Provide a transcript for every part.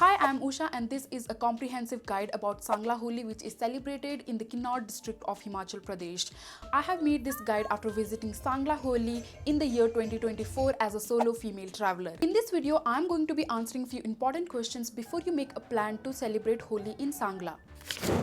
Hi, I'm Usha and this is a comprehensive guide about Sangla Holi, which is celebrated in the Kinnaur district of Himachal Pradesh. I have made this guide after visiting Sangla Holi in the year 2024 as a solo female traveler. In this video, I'm going to be answering few important questions before you make a plan to celebrate Holi in Sangla.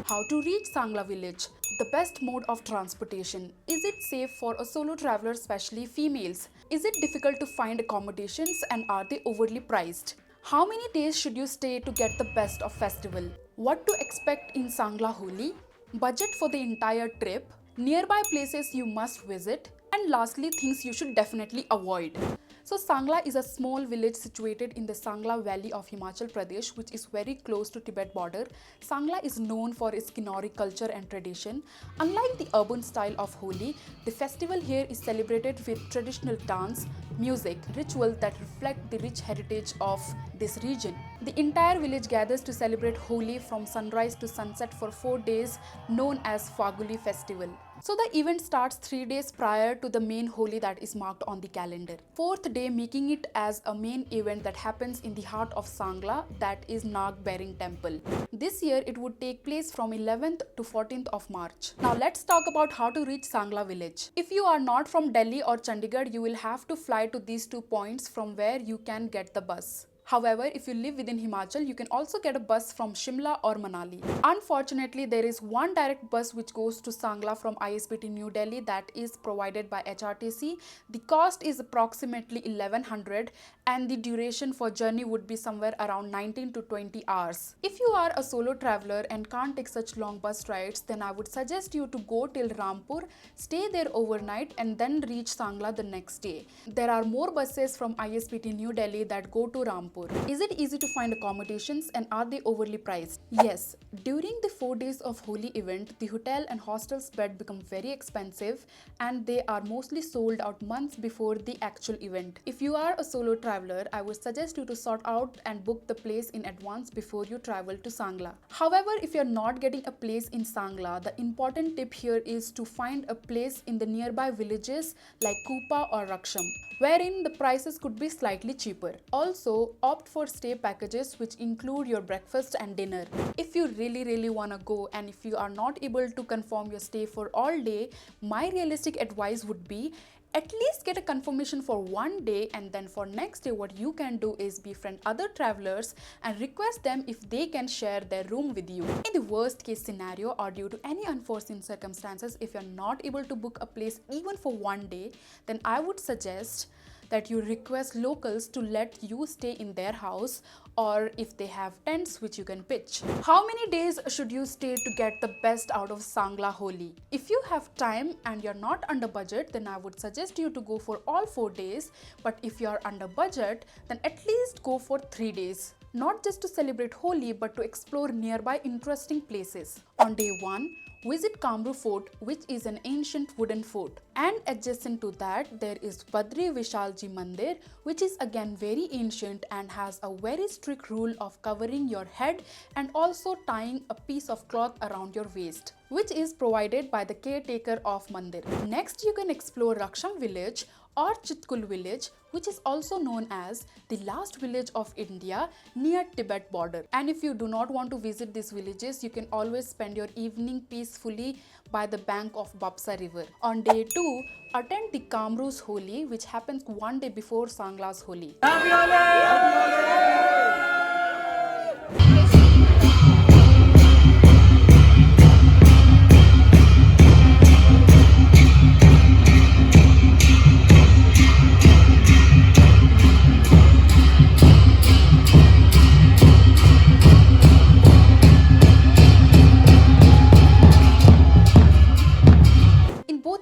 How to reach Sangla village? The best mode of transportation. Is it safe for a solo traveler, especially females? Is it difficult to find accommodations and are they overly priced? How many days should you stay to get the best of festival? What to expect in Sangla Holi? Budget for the entire trip? Nearby places you must visit? And lastly, things you should definitely avoid. So Sangla is a small village situated in the Sangla Valley of Himachal Pradesh, which is very close to Tibet border. Sangla is known for its Kinnauri culture and tradition. Unlike the urban style of Holi, the festival here is celebrated with traditional dance, music, rituals that reflect the rich heritage of this region. The entire village gathers to celebrate Holi from sunrise to sunset for 4 days, known as Faguli festival. So the event starts 3 days prior to the main Holi that is marked on the calendar. Fourth day making it as a main event that happens in the heart of Sangla, that is Nag Bearing Temple. This year it would take place from 11th to 14th of March. Now let's talk about how to reach Sangla village. If you are not from Delhi or Chandigarh, you will have to fly to these 2 points from where you can get the bus. However, if you live within Himachal, you can also get a bus from Shimla or Manali. Unfortunately, there is one direct bus which goes to Sangla from ISBT New Delhi that is provided by HRTC. The cost is approximately 1100 and the duration for journey would be somewhere around 19 to 20 hours. If you are a solo traveler and can't take such long bus rides, then I would suggest you to go till Rampur, stay there overnight and then reach Sangla the next day. There are more buses from ISBT New Delhi that go to Rampur. Is it easy to find accommodations and are they overly priced? Yes, during the 4 days of Holi event, the hotel and hostels bed become very expensive and they are mostly sold out months before the actual event. If you are a solo traveler, I would suggest you to sort out and book the place in advance before you travel to Sangla. However, if you're not getting a place in Sangla, the important tip here is to find a place in the nearby villages like Kupa or Raksham, wherein the prices could be slightly cheaper. Also, opt for stay packages which include your breakfast and dinner. If you really want to go and if you are not able to confirm your stay for all day, my realistic advice would be at least get a confirmation for 1 day, and then for next day what you can do is befriend other travelers and request them if they can share their room with you. In the worst case scenario or due to any unforeseen circumstances, if you're not able to book a place even for 1 day, then I would suggest that you request locals to let you stay in their house, or if they have tents which you can pitch. How many days should you stay to get the best out of Sangla Holi? If you have time and you're not under budget, then I would suggest you to go for all 4 days, but if you are under budget, then at least go for 3 days. Not just to celebrate Holi, but to explore nearby interesting places. On day 1, visit Kamru fort, which is an ancient wooden fort, and adjacent to that there is Badri Vishalji Mandir, which is again very ancient and has a very strict rule of covering your head and also tying a piece of cloth around your waist, which is provided by the caretaker of Mandir. Next, you can explore Raksham village or Chitkul village, which is also known as the last village of India near Tibet border. And if you do not want to visit these villages, you can always spend your evening peacefully by the bank of Bapsa river. On day 2, attend the Kamru's Holi, which happens 1 day before Sangla's Holi.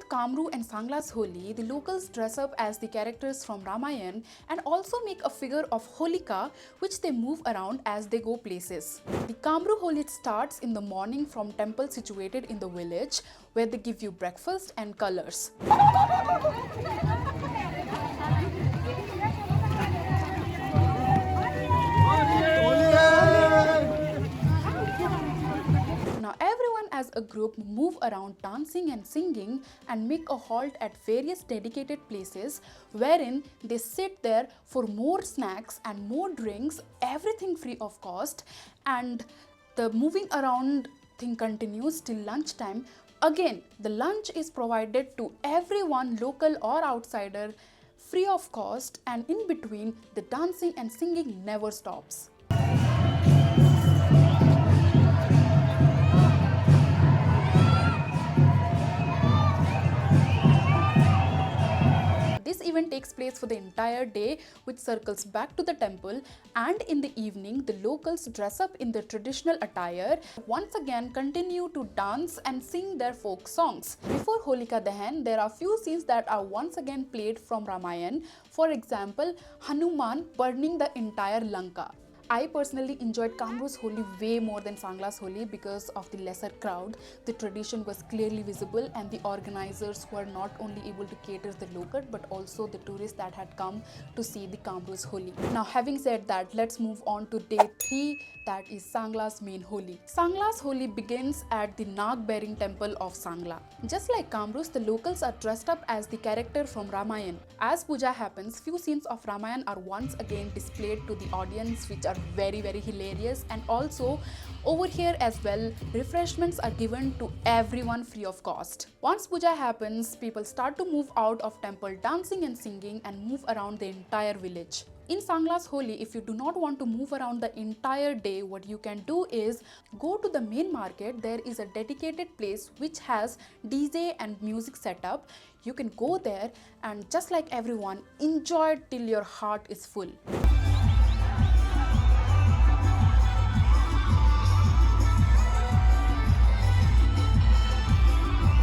Kamru and Sangla's Holi, the locals dress up as the characters from Ramayana and also make a figure of Holika which they move around as they go places. The Kamru Holi starts in the morning from temple situated in the village where they give you breakfast and colors. Now everyone as a group move around dancing and singing and make a halt at various dedicated places wherein they sit there for more snacks and more drinks, everything free of cost, and the moving around thing continues till lunchtime. Again, the lunch is provided to everyone, local or outsider, free of cost, and in between the dancing and singing never stops. This event takes place for the entire day, which circles back to the temple, and in the evening the locals dress up in their traditional attire, once again continue to dance and sing their folk songs. Before Holika Dahan, there are few scenes that are once again played from Ramayana. For example, Hanuman burning the entire Lanka. I personally enjoyed Kamru's Holi way more than Sangla's Holi because of the lesser crowd. The tradition was clearly visible and the organizers were not only able to cater the local but also the tourists that had come to see the Kamru's Holi. Now, having said that, let's move on to day 3, that is Sangla's main Holi. Sangla's Holi begins at the Nag-bearing temple of Sangla. Just like Kamru's, the locals are dressed up as the character from Ramayana. As puja happens, few scenes of Ramayana are once again displayed to the audience, which are very hilarious, and also over here as well, refreshments are given to everyone free of cost. Once puja happens, people start to move out of temple dancing and singing and move around the entire village. In Sangla's Holi, if you do not want to move around the entire day, what you can do is go to the main market. There is a dedicated place which has DJ and music setup. You can go there and just like everyone, enjoy till your heart is full.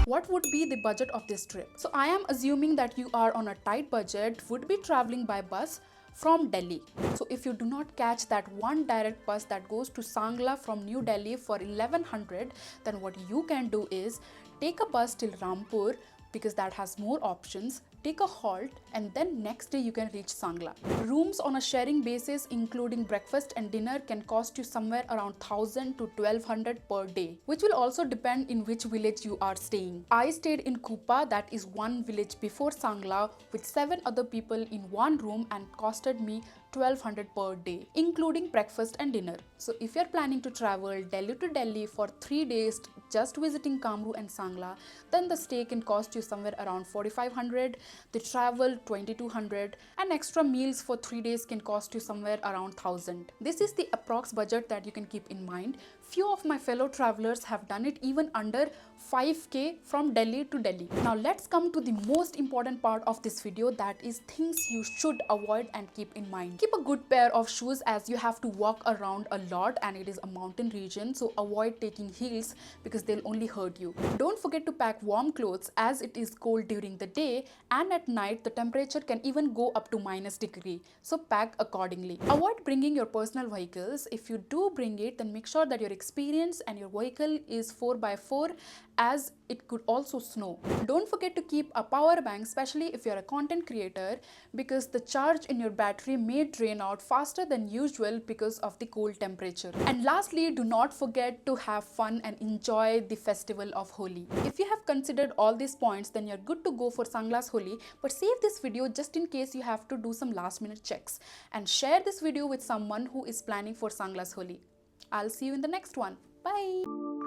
What would be the budget of this trip? So I am assuming that you are on a tight budget, would be traveling by bus from Delhi. So if you do not catch that one direct bus that goes to Sangla from New Delhi for 1100, then what you can do is take a bus till Rampur because that has more options, take a halt, and then next day you can reach Sangla. Rooms on a sharing basis including breakfast and dinner can cost you somewhere around 1000 to 1200 per day, which will also depend in which village you are staying. I stayed in Kupa, that is one village before Sangla, with 7 other people in one room and costed me 1200 per day, including breakfast and dinner. So if you're planning to travel Delhi to Delhi for 3 days just visiting Kamru and Sangla, then the stay can cost you somewhere around 4500, the travel 2200, and extra meals for 3 days can cost you somewhere around 1000. This is the approx budget that you can keep in mind. Few of my fellow travelers have done it even under 5k from Delhi to Delhi. Now let's come to the most important part of this video, that is things you should avoid and keep in mind. Keep a good pair of shoes as you have to walk around a lot and it is a mountain region, so avoid taking heels because they'll only hurt you. Don't forget to pack warm clothes as it is cold during the day, and at night the temperature can even go up to -degree, so pack accordingly. Avoid bringing your personal vehicles. If you do bring it, then make sure that your experience and your vehicle is 4x4 as it could also snow. Don't forget to keep a power bank, especially if you're a content creator, because the charge in your battery may drain out faster than usual because of the cold temperature. And lastly, do not forget to have fun and enjoy the festival of Holi. If you have considered all these points, then you're good to go for Sangla's Holi, but save this video just in case you have to do some last minute checks, and share this video with someone who is planning for Sangla's Holi. I'll see you in the next one. Bye.